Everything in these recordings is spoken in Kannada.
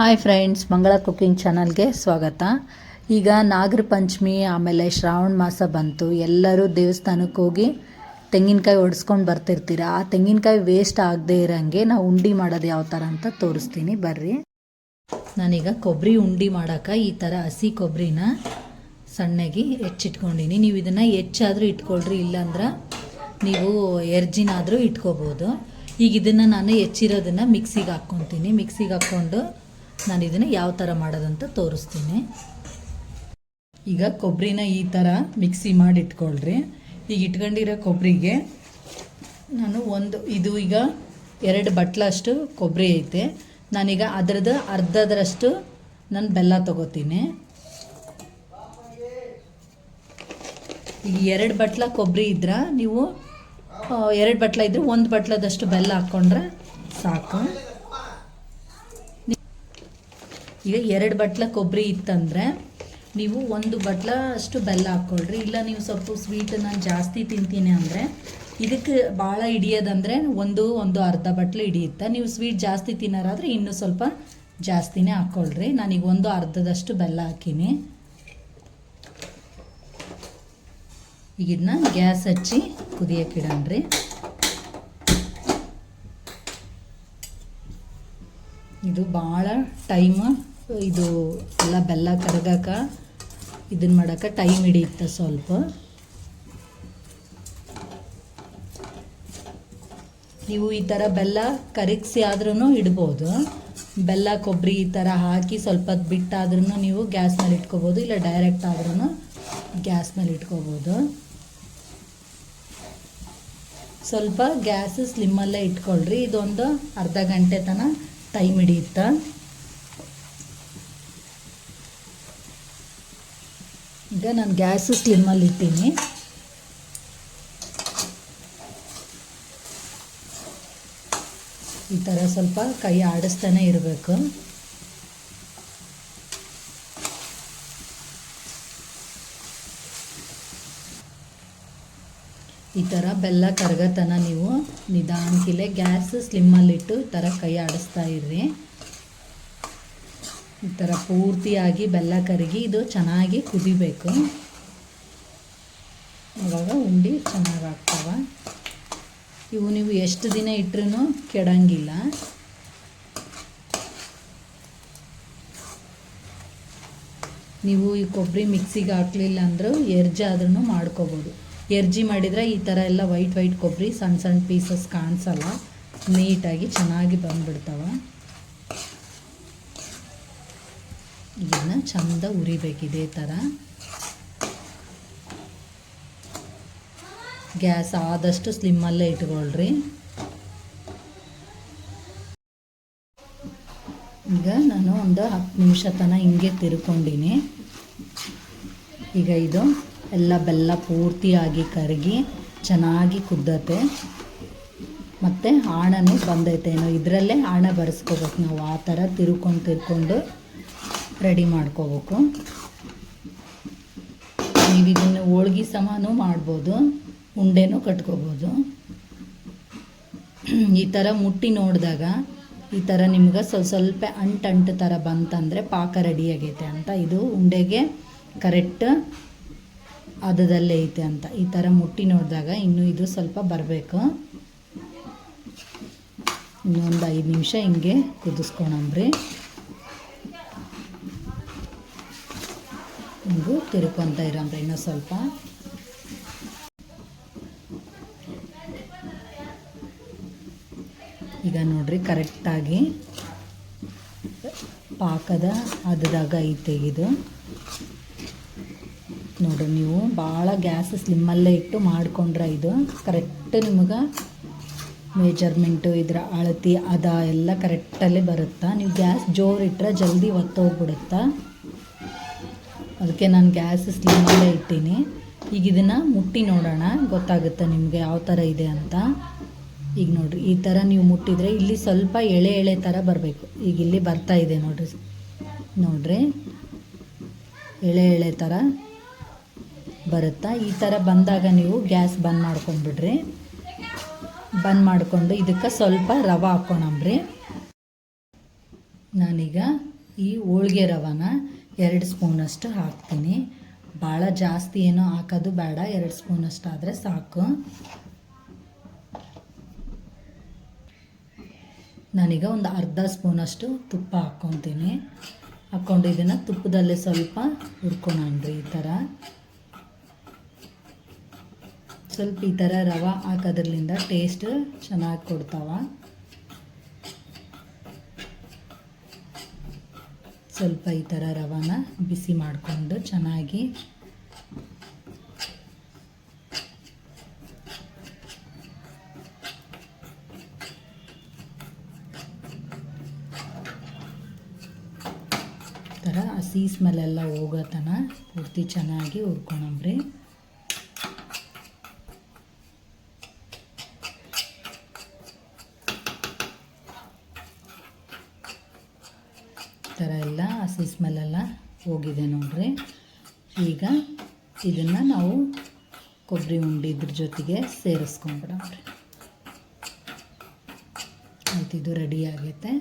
ಹಾಯ್ ಫ್ರೆಂಡ್ಸ್, ಮಂಗಳ ಕುಕಿಂಗ್ ಚಾನಲ್ಗೆ ಸ್ವಾಗತ. ಈಗ ನಾಗರ ಪಂಚಮಿ ಆಮೇಲೆ ಶ್ರಾವಣ ಮಾಸ ಬಂತು. ಎಲ್ಲರೂ ದೇವಸ್ಥಾನಕ್ಕೆ ಹೋಗಿ ತೆಂಗಿನಕಾಯಿ ಒಡಿಸ್ಕೊಂಡು ಬರ್ತಿರ್ತೀರ. ಆ ತೆಂಗಿನಕಾಯಿ ವೇಸ್ಟ್ ಆಗದೆ ಇರೋಂಗೆ ನಾವು ಉಂಡೆ ಮಾಡೋದು ಯಾವ ಥರ ಅಂತ ತೋರಿಸ್ತೀನಿ, ಬರ್ರಿ. ನಾನೀಗ ಕೊಬ್ಬರಿ ಉಂಡೆ ಮಾಡೋಕೆ ಈ ಥರ ಹಸಿ ಕೊಬ್ಬರಿನ ಸಣ್ಣಗೆ ಹೆಚ್ಚಿಟ್ಕೊಂಡಿನಿ. ನೀವು ಇದನ್ನು ಹೆಚ್ಚಾದರೂ ಇಟ್ಕೊಳ್ರಿ, ಇಲ್ಲಾಂದ್ರೆ ನೀವು ಎರ್ಜಿನಾದರೂ ಇಟ್ಕೋಬೋದು. ಈಗ ಇದನ್ನು ನಾನು ಹೆಚ್ಚಿರೋದನ್ನು ಮಿಕ್ಸಿಗೆ ಹಾಕ್ಕೊತೀನಿ. ಮಿಕ್ಸಿಗೆ ಹಾಕ್ಕೊಂಡು ನಾನು ಇದನ್ನು ಯಾವ ಥರ ಮಾಡೋದಂತ ತೋರಿಸ್ತೀನಿ. ಈಗ ಕೊಬ್ಬರಿನ ಈ ಥರ ಮಿಕ್ಸಿ ಮಾಡಿ ಇಟ್ಕೊಳ್ರಿ. ಈಗ ಇಟ್ಕೊಂಡಿರೋ ಕೊಬ್ಬರಿಗೆ ನಾನು ಇದು ಈಗ 2 ಬಟ್ಲಷ್ಟು ಕೊಬ್ಬರಿ ಐತೆ. ನಾನೀಗ ಅದರದ್ದು ಅರ್ಧದರಷ್ಟು ನಾನು ಬೆಲ್ಲ ತೊಗೋತೀನಿ. ಈಗ 2 ಬಟ್ಲ ಕೊಬ್ಬರಿ ಇದ್ರೆ ನೀವು 2 ಬಟ್ಲ ಇದ್ದರೆ 1 ಬಟ್ಲದಷ್ಟು ಬೆಲ್ಲ ಹಾಕ್ಕೊಂಡ್ರೆ ಸಾಕು. ಈಗ 2 ಬಟ್ಲ ಕೊಬ್ಬರಿ ಇತ್ತಂದರೆ ನೀವು 1 ಬಟ್ಲ ಅಷ್ಟು ಬೆಲ್ಲ ಹಾಕ್ಕೊಳ್ರಿ. ಇಲ್ಲ ನೀವು ಸ್ವಲ್ಪ ಸ್ವೀಟ್ ನಾನು ಜಾಸ್ತಿ ತಿಂತೀನಿ ಅಂದರೆ ಇದಕ್ಕೆ ಭಾಳ ಹಿಡಿಯೋದಂದರೆ ಒಂದು ಅರ್ಧ ಬಟ್ಲು ಹಿಡಿಯುತ್ತೆ. ನೀವು ಸ್ವೀಟ್ ಜಾಸ್ತಿ ತಿನ್ನೋರಾದರೆ ಇನ್ನೂ ಸ್ವಲ್ಪ ಜಾಸ್ತಿನೇ ಹಾಕ್ಕೊಳ್ರಿ. ನಾನೀಗ 1 ಅರ್ಧದಷ್ಟು ಬೆಲ್ಲ ಹಾಕೀನಿ. ಈಗ ಇದನ್ನ ಗ್ಯಾಸ್ ಹಚ್ಚಿ ಕುದಿಯೋಕ್ಕಿಡಣ್ರಿ. ಇದು ಭಾಳ ಟೈಮ್, ಇದು ಎಲ್ಲ ಬೆಲ್ಲ ಕರಗಕ್ಕೆ ಇದನ್ನು ಮಾಡೋಕ್ಕೆ ಟೈಮ್ ಹಿಡಿಯುತ್ತೆ ಸ್ವಲ್ಪ. ನೀವು ಈ ಥರ ಬೆಲ್ಲ ಕರಗಿಸಿ ಆದ್ರೂ ಇಡ್ಬೋದು. ಬೆಲ್ಲ ಕೊಬ್ಬರಿ ಈ ಥರ ಹಾಕಿ ಸ್ವಲ್ಪ ಹೊತ್ತು ಬಿಟ್ಟಾದ್ರೂ ನೀವು ಗ್ಯಾಸ್ ಮೇಲೆ ಇಟ್ಕೋಬೋದು, ಇಲ್ಲ ಡೈರೆಕ್ಟ್ ಆದ್ರೂ ಗ್ಯಾಸ್ ಮೇಲೆ ಇಟ್ಕೋಬೋದು. ಸ್ವಲ್ಪ ಗ್ಯಾಸ್ ಸ್ಲಿಮ್ಮಲ್ಲೇ ಇಟ್ಕೊಳ್ರಿ. ಇದೊಂದು ಅರ್ಧ ಗಂಟೆ ತನಕ ಟೈಮ್ ಹಿಡಿಯುತ್ತೆ. ಈಗ ನಾನು ಗ್ಯಾಸು ಸ್ಲಿಮ್ಮಲ್ಲಿ ಇಟ್ಟೀನಿ. ಈ ಥರ ಸ್ವಲ್ಪ ಕೈ ಆಡಿಸ್ತಾನೆ ಇರಬೇಕು. ಈ ಥರ ಬೆಲ್ಲ ಕರಗತನ ನೀವು ನಿಧಾನಕ್ಕಿಲೆ ಗ್ಯಾಸ್ ಸ್ಲಿಮ್ಮಲ್ಲಿಟ್ಟು ಈ ಥರ ಕೈ ಆಡಿಸ್ತಾ ಇರ್ರಿ. ಈ ಥರ ಪೂರ್ತಿಯಾಗಿ ಬೆಲ್ಲ ಕರಗಿ ಇದು ಚೆನ್ನಾಗಿ ಕುದಿಬೇಕು. ಆವಾಗ ಉಂಡೆ ಚೆನ್ನಾಗಿ ಆಗ್ತವೆ. ಇವು ನೀವು ಎಷ್ಟು ದಿನ ಇಟ್ಟರೂ ಕೆಡಂಗಿಲ್ಲ. ನೀವು ಈ ಕೊಬ್ಬರಿ ಮಿಕ್ಸಿಗೆ ಹಾಕಲಿಲ್ಲ ಅಂದರೂ ಎರ್ಜಿ ಆದ್ರೂ ಮಾಡ್ಕೋಬೋದು. ಎರ್ಜಿ ಮಾಡಿದರೆ ಈ ಥರ ಎಲ್ಲ ವೈಟ್ ಕೊಬ್ಬರಿ ಸಣ್ಣ ಸಣ್ಣ ಪೀಸಸ್ ಕಾಣಿಸಲ್ಲ, ನೀಟಾಗಿ ಚೆನ್ನಾಗಿ ಬಂದುಬಿಡ್ತವೆ. ಇದನ್ನು ಚಂದ ಉರಿಬೇಕು ಇದೇ ಥರ. ಗ್ಯಾಸ್ ಆದಷ್ಟು ಸ್ಲಿಮ್ಮಲ್ಲೇ ಇಟ್ಕೊಳ್ರಿ. ಈಗ ನಾನು ಒಂದು 10 ನಿಮಿಷ ತನಕ ಹಿಂಗೆ ತಿರ್ಕೊಂಡಿನಿ. ಈಗ ಇದು ಎಲ್ಲ ಬೆಲ್ಲ ಪೂರ್ತಿಯಾಗಿ ಕರಗಿ ಚೆನ್ನಾಗಿ ಕುದ್ದತೆ, ಮತ್ತು ಆಣನೂ ಬಂದೈತೇನೋ, ಇದರಲ್ಲೇ ಆಣ ಬರೆಸ್ಕೋಬೇಕು ನಾವು. ಆ ಥರ ತಿರ್ಕೊಂಡು ರೆಡಿ ಮಾಡ್ಕೋಬೇಕು. ನೀವು ಇದನ್ನು ಹೋಳ್ಗೆ ಸಮಾನೂ ಮಾಡ್ಬೋದು, ಉಂಡೆನೂ ಕಟ್ಕೋಬೋದು. ಈ ಥರ ಮುಟ್ಟಿ ನೋಡಿದಾಗ ಈ ಥರ ನಿಮ್ಗೆ ಸ್ವಲ್ಪ ಅಂಟು ಥರ ಬಂತಂದರೆ ಪಾಕ ರೆಡಿ ಆಗೈತೆ ಅಂತ, ಇದು ಉಂಡೆಗೆ ಕರೆಕ್ಟ್ ಅದದಲ್ಲೇ ಐತೆ ಅಂತ. ಈ ಥರ ಮುಟ್ಟಿ ನೋಡಿದಾಗ ಇನ್ನೂ ಇದು ಸ್ವಲ್ಪ ಬರಬೇಕು. ಇನ್ನೊಂದು 5 ನಿಮಿಷ ಹಿಂಗೆ ಕುದಿಸ್ಕೊಳಂಬ್ರಿ. ಹಿಂಗೂ ತಿರ್ಕೊತ ಇರಂಬ್ರಿ ಇನ್ನೂ ಸ್ವಲ್ಪ. ಈಗ ನೋಡ್ರಿ ಕರೆಕ್ಟಾಗಿ ಪಾಕದ ಹದದಾಗ ಐತೆ ಇದು. ನೋಡ್ರಿ ನೀವು ಭಾಳ ಗ್ಯಾಸ್ ಸ್ಲಿಮ್ಮಲ್ಲೇ ಇಟ್ಟು ಮಾಡಿಕೊಂಡ್ರೆ ಇದು ಕರೆಕ್ಟ್ ನಿಮಗೆ ಮೆಜರ್ಮೆಂಟು, ಇದರ ಅಳತಿ ಅದ ಎಲ್ಲ ಕರೆಕ್ಟಲ್ಲೇ ಬರುತ್ತಾ. ನೀವು ಗ್ಯಾಸ್ ಜೋರು ಇಟ್ಟರೆ ಜಲ್ದಿ ಒತ್ತೋಗ್ಬಿಡುತ್ತಾ. ಅದಕ್ಕೆ ನಾನು ಗ್ಯಾಸ್ ಸ್ಲಿಮ್ಮಲ್ಲೇ ಇಟ್ಟೀನಿ. ಈಗ ಇದನ್ನು ಮುಟ್ಟಿ ನೋಡೋಣ, ಗೊತ್ತಾಗುತ್ತೆ ನಿಮಗೆ ಯಾವ ಥರ ಇದೆ ಅಂತ. ಈಗ ನೋಡಿರಿ ಈ ಥರ ನೀವು ಮುಟ್ಟಿದರೆ ಇಲ್ಲಿ ಸ್ವಲ್ಪ ಎಳೆ ಥರ ಬರಬೇಕು. ಈಗ ಇಲ್ಲಿ ಬರ್ತಾ ಇದೆ ನೋಡ್ರಿ ಎಳೆ ಥರ ಬರುತ್ತಾ. ಈ ಥರ ಬಂದಾಗ ನೀವು ಗ್ಯಾಸ್ ಬಂದ್ ಮಾಡ್ಕೊಂಡ್ಬಿಡ್ರಿ. ಬಂದ್ ಮಾಡಿಕೊಂಡು ಇದಕ್ಕೆ ಸ್ವಲ್ಪ ರವೆ ಹಾಕ್ಕೊಳಂಬ್ರಿ. ನಾನೀಗ ಈ ಹೋಳಿಗೆ ರವಾನ 2 ಸ್ಪೂನಷ್ಟು ಹಾಕ್ತೀನಿ. ಭಾಳ ಜಾಸ್ತಿ ಏನೋ ಹಾಕೋದು ಬೇಡ, 2 ಸ್ಪೂನಷ್ಟು ಆದರೆ ಸಾಕು. ನಾನೀಗ ಒಂದು ಅರ್ಧ ಸ್ಪೂನಷ್ಟು ತುಪ್ಪ ಹಾಕ್ಕೊತೀನಿ. ಹಾಕ್ಕೊಂಡು ಇದನ್ನು ತುಪ್ಪದಲ್ಲೇ ಸ್ವಲ್ಪ ಹುರ್ಕೊಳಣ್ರಿ. ಈ ಥರ ಸ್ವಲ್ಪ ಈ ಥರ ರವೆ ಹಾಕೋದ್ರಲ್ಲಿಂದ ಟೇಸ್ಟ್ ಚೆನ್ನಾಗಿ ಕೊಡ್ತಾವ. ಸ್ವಲ್ಪ ಈ ಥರ ರವಾನ ಬಿಸಿ ಮಾಡಿಕೊಂಡು ಚೆನ್ನಾಗಿ ಥರ ಹಸಿ ಸ್ಮೆಲ್ಲೆಲ್ಲ ಹೋಗೋ ತನಕ ಪೂರ್ತಿ ಚೆನ್ನಾಗಿ ಹುರ್ಕೊಳಂಬ್ರಿ. ಥರ ಎಲ್ಲ ಹಸಿ ಸ್ಮೆಲ್ಲೆಲ್ಲ ಹೋಗಿದೆ ನೋಡ್ರಿ. ಈಗ ಇದನ್ನು ನಾವು ಕೊಬ್ಬರಿ ಉಂಡೆ ಇದ್ರ ಜೊತೆಗೆ ಸೇರಿಸ್ಕೊಂಡ್ಬಿಡೋಣ್ರಿ. ಆಯ್ತು, ಇದು ರೆಡಿ ಆಗೈತೆ.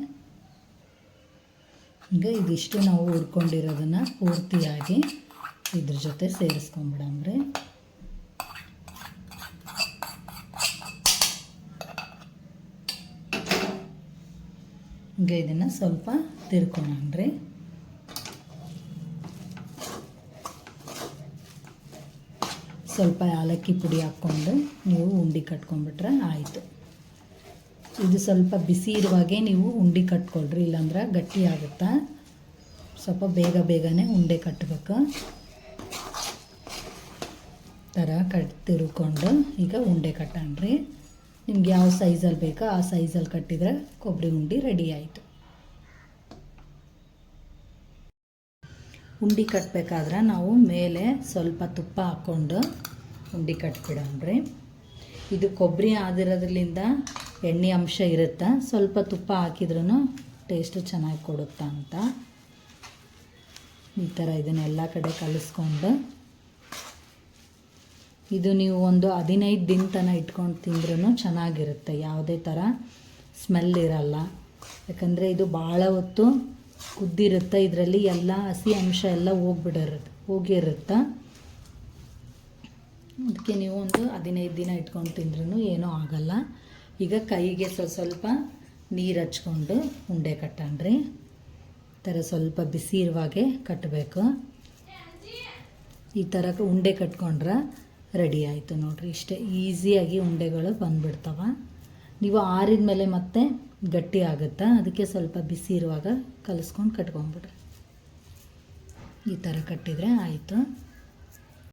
ಈಗ ಇದಿಷ್ಟು ನಾವು ಹುರ್ಕೊಂಡಿರೋದನ್ನು ಪೂರ್ತಿಯಾಗಿ ಇದ್ರ ಜೊತೆ ಸೇರಿಸ್ಕೊಂಡ್ಬಿಡಮ್ರಿ. ಈಗ ಇದನ್ನು ಸ್ವಲ್ಪ ತಿರ್ಕೊಳಣ್ರಿ. ಸ್ವಲ್ಪ ಏಲಕ್ಕಿ ಪುಡಿ ಹಾಕ್ಕೊಂಡು ನೀವು ಉಂಡೆ ಕಟ್ಕೊಂಡ್ಬಿಟ್ರೆ ಆಯಿತು. ಇದು ಸ್ವಲ್ಪ ಬಿಸಿ ಇರುವಾಗೆ ನೀವು ಉಂಡೆ ಕಟ್ಕೊಳ್ರಿ, ಇಲ್ಲಾಂದ್ರೆ ಗಟ್ಟಿ ಆಗುತ್ತಾ. ಸ್ವಲ್ಪ ಬೇಗನೆ ಉಂಡೆ ಕಟ್ಟಬೇಕು. ಥರ ತಿರ್ಕೊಂಡು ಈಗ ಉಂಡೆ ಕಟ್ಟಣ್ರಿ. ನಿಮ್ಗೆ ಯಾವ ಸೈಜಲ್ಲಿ ಬೇಕೋ ಆ ಸೈಜಲ್ಲಿ ಕಟ್ಟಿದರೆ ಕೊಬ್ಬರಿ ಉಂಡೆ ರೆಡಿ ಆಯಿತು. ಉಂಡೆ ಕಟ್ಟಬೇಕಾದ್ರೆ ನಾವು ಮೇಲೆ ಸ್ವಲ್ಪ ತುಪ್ಪ ಹಾಕ್ಕೊಂಡು ಉಂಡೆ ಕಟ್ಬಿಡಣ್ರಿ. ಇದು ಕೊಬ್ಬರಿ ಆದಿರೋದ್ರಿಂದ ಎಣ್ಣೆ ಅಂಶ ಇರುತ್ತೆ, ಸ್ವಲ್ಪ ತುಪ್ಪ ಹಾಕಿದ್ರೂ ಟೇಸ್ಟು ಚೆನ್ನಾಗಿ ಕೊಡುತ್ತಾ ಅಂತ. ಈ ಥರ ಇದನ್ನೆಲ್ಲ ಕಡೆ ಕಲಿಸ್ಕೊಂಡು ಇದು ನೀವು ಒಂದು 15 ದಿನ ತನಕ ಇಟ್ಕೊಂಡು ತಿಂದ್ರೂ ಚೆನ್ನಾಗಿರುತ್ತೆ. ಯಾವುದೇ ಥರ ಸ್ಮೆಲ್ ಇರಲ್ಲ, ಯಾಕಂದರೆ ಇದು ಭಾಳ ಹೊತ್ತು ಕುದ್ದಿರುತ್ತೆ. ಇದರಲ್ಲಿ ಎಲ್ಲ ಹಸಿ ಅಂಶ ಎಲ್ಲ ಹೋಗಿರುತ್ತೆ. ಅದಕ್ಕೆ ನೀವು ಒಂದು 15 ದಿನ ಇಟ್ಕೊಂಡು ತಿಂದ್ರೂ ಏನೂ ಆಗಲ್ಲ. ಈಗ ಕೈಗೆ ಸ್ವಲ್ಪ ನೀರು ಹಚ್ಕೊಂಡು ಉಂಡೆ ಕಟ್ಟಣ್ರಿ. ಈ ಥರ ಸ್ವಲ್ಪ ಬಿಸಿ ಇರುವಾಗೆ ಕಟ್ಟಬೇಕು. ಈ ಥರ ಉಂಡೆ ಕಟ್ಕೊಂಡ್ರೆ ರೆಡಿ ಆಯಿತು ನೋಡಿರಿ. ಇಷ್ಟೇ ಈಸಿಯಾಗಿ ಉಂಡೆಗಳು ಬಂದುಬಿಡ್ತವೆ. ನೀವು ಆರಿದ ಮೇಲೆ ಮತ್ತೆ ಗಟ್ಟಿ ಆಗುತ್ತಾ, ಅದಕ್ಕೆ ಸ್ವಲ್ಪ ಬಿಸಿ ಇರುವಾಗ ಕಲಿಸ್ಕೊಂಡು ಕಟ್ಕೊಂಡ್ಬಿಡ್ರಿ. ಈ ಥರ ಕಟ್ಟಿದರೆ ಆಯಿತು.